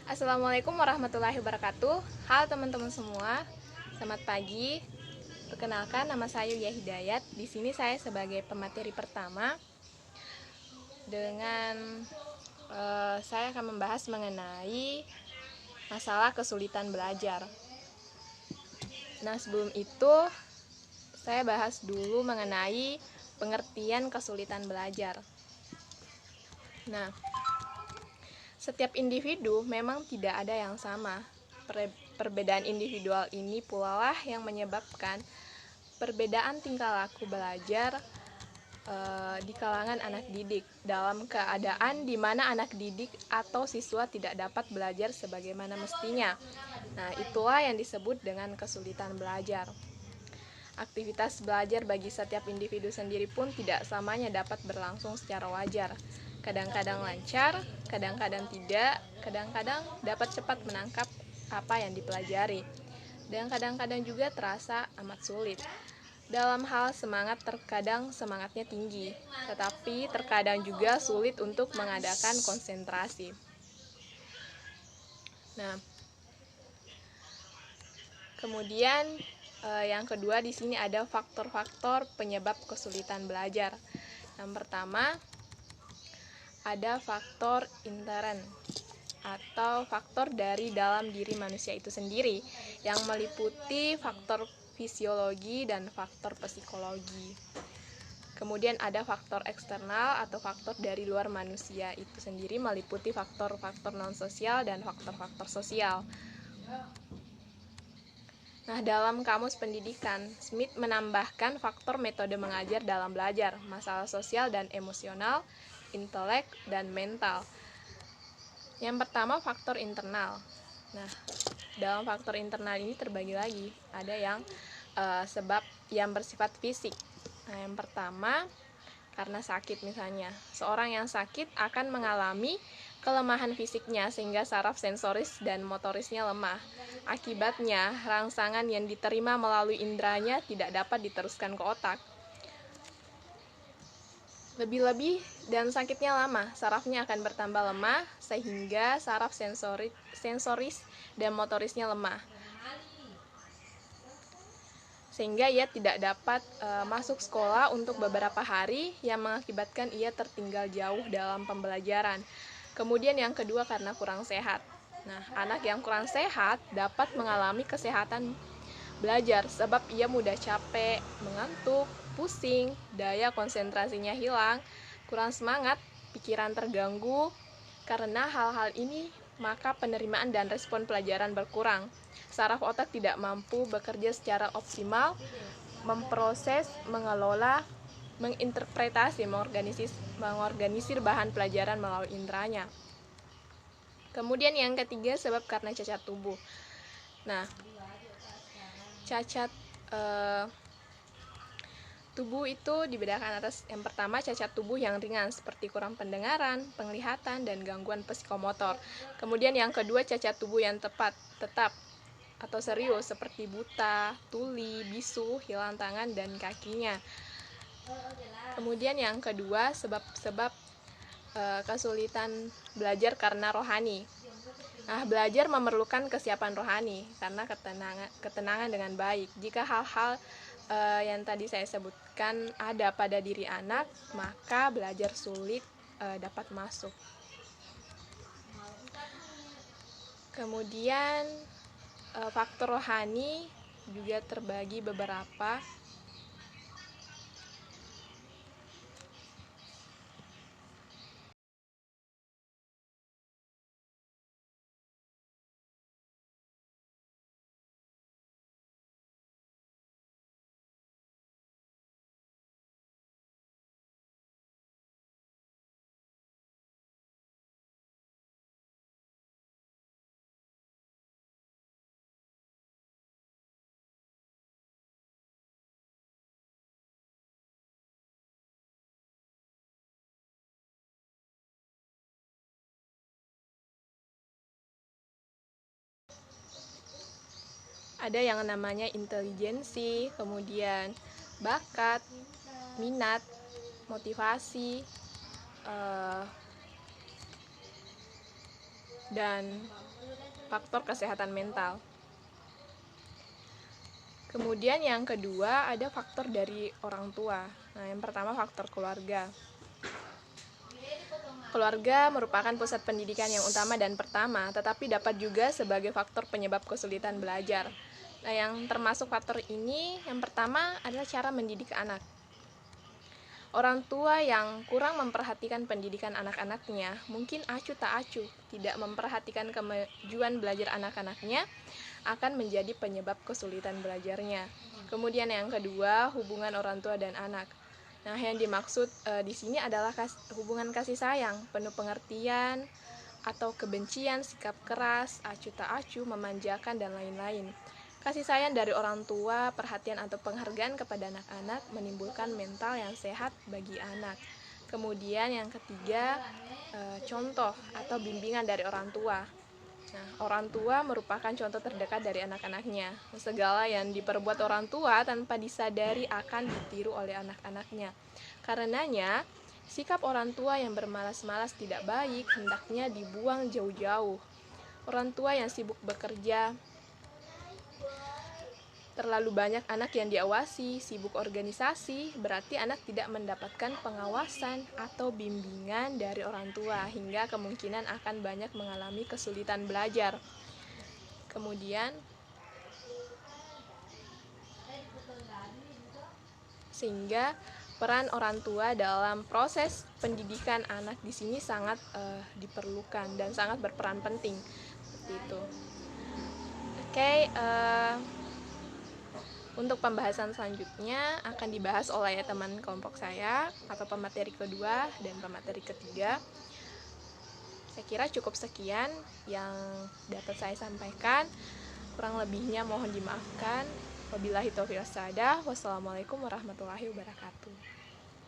Assalamualaikum warahmatullahi wabarakatuh. Halo teman-teman semua, selamat pagi. Perkenalkan, nama saya Yulia Hidayat. Di sini saya sebagai pemateri pertama. Saya akan membahas mengenai masalah kesulitan belajar. Nah, sebelum itu saya bahas dulu mengenai pengertian kesulitan belajar. Nah, setiap individu memang tidak ada yang sama. Perbedaan individual ini pula lah yang menyebabkan perbedaan tingkah laku belajar di kalangan anak didik dalam keadaan di mana anak didik atau siswa tidak dapat belajar sebagaimana mestinya. Nah, itulah yang disebut dengan kesulitan belajar. Aktivitas belajar bagi setiap individu sendiri pun tidak samanya dapat berlangsung secara wajar. Kadang-kadang lancar, kadang-kadang tidak, kadang-kadang dapat cepat menangkap apa yang dipelajari, dan kadang-kadang juga terasa amat sulit. Dalam hal semangat, terkadang semangatnya tinggi, tetapi terkadang juga sulit untuk mengadakan konsentrasi. Nah, kemudian yang kedua di sini ada faktor-faktor penyebab kesulitan belajar. Yang pertama ada faktor intern atau faktor dari dalam diri manusia itu sendiri yang meliputi faktor fisiologi dan faktor psikologi. Kemudian ada faktor eksternal atau faktor dari luar manusia itu sendiri meliputi faktor-faktor non-sosial dan faktor-faktor sosial. Nah, dalam Kamus Pendidikan, Smith menambahkan faktor metode mengajar dalam belajar, masalah sosial dan emosional, intelek, dan mental. Yang pertama, faktor internal. Nah, dalam faktor internal ini terbagi lagi. Ada yang sebab yang bersifat fisik. Nah, yang pertama, karena sakit misalnya. Seorang yang sakit akan mengalami kelemahan fisiknya sehingga saraf sensoris dan motorisnya lemah. Akibatnya, rangsangan yang diterima melalui indranya tidak dapat diteruskan ke otak. Lebih-lebih dan sakitnya lama, sarafnya akan bertambah lemah sehingga saraf sensoris dan motorisnya lemah. Sehingga ia tidak dapat masuk sekolah untuk beberapa hari yang mengakibatkan ia tertinggal jauh dalam pembelajaran. Kemudian yang kedua karena kurang sehat. Nah, anak yang kurang sehat dapat mengalami kesehatan belajar sebab ia mudah capek, mengantuk, pusing, daya konsentrasinya hilang, kurang semangat, pikiran terganggu. Karena hal-hal ini, maka penerimaan dan respon pelajaran berkurang. Saraf otak tidak mampu bekerja secara optimal, memproses, mengelola, menginterpretasi, mengorganisir bahan pelajaran melalui inderanya. Kemudian yang ketiga, sebab karena cacat tubuh. Nah, cacat tubuh itu dibedakan atas yang pertama cacat tubuh yang ringan seperti kurang pendengaran, penglihatan, dan gangguan psikomotor. Kemudian yang kedua cacat tubuh yang tetap atau serius seperti buta, tuli, bisu, hilang tangan dan kakinya. Kemudian yang kedua sebab-sebab kesulitan belajar karena rohani. Nah, belajar memerlukan kesiapan rohani karena ketenangan dengan baik. Jika hal-hal yang tadi saya sebutkan ada pada diri anak, maka belajar sulit dapat masuk. Kemudian faktor rohani juga terbagi beberapa. Ada yang namanya intelijensi, kemudian bakat, minat, motivasi, dan faktor kesehatan mental. Kemudian yang kedua ada faktor dari orang tua. Nah, yang pertama faktor keluarga. Keluarga merupakan pusat pendidikan yang utama dan pertama, tetapi dapat juga sebagai faktor penyebab kesulitan belajar. Nah, yang termasuk faktor ini, yang pertama adalah cara mendidik anak. Orang tua yang kurang memperhatikan pendidikan anak-anaknya, mungkin acuh tak acuh, tidak memperhatikan kemajuan belajar anak-anaknya, akan menjadi penyebab kesulitan belajarnya. Kemudian yang kedua, hubungan orang tua dan anak. Nah, yang dimaksud di sini adalah hubungan kasih sayang, penuh pengertian atau kebencian, sikap keras, acuh tak acuh, memanjakan, dan lain-lain. Kasih sayang dari orang tua, perhatian atau penghargaan kepada anak-anak menimbulkan mental yang sehat bagi anak. Kemudian yang ketiga, contoh atau bimbingan dari orang tua. Nah, orang tua merupakan contoh terdekat dari anak-anaknya. Segala yang diperbuat orang tua tanpa disadari akan ditiru oleh anak-anaknya. Karenanya, sikap orang tua yang bermalas-malas tidak baik, hendaknya dibuang jauh-jauh. Orang tua yang sibuk bekerja, terlalu banyak anak yang diawasi, sibuk organisasi, berarti anak tidak mendapatkan pengawasan atau bimbingan dari orang tua, hingga kemungkinan akan banyak mengalami kesulitan belajar. Kemudian, sehingga peran orang tua dalam proses pendidikan anak di sini sangat diperlukan dan sangat berperan penting. Seperti itu. Oke, untuk pembahasan selanjutnya akan dibahas oleh teman kelompok saya atau pemateri kedua dan pemateri ketiga. Saya kira cukup sekian yang dapat saya sampaikan. Kurang lebihnya mohon dimaafkan. Wabillahi taufiq wal hidayah. Wassalamualaikum warahmatullahi wabarakatuh.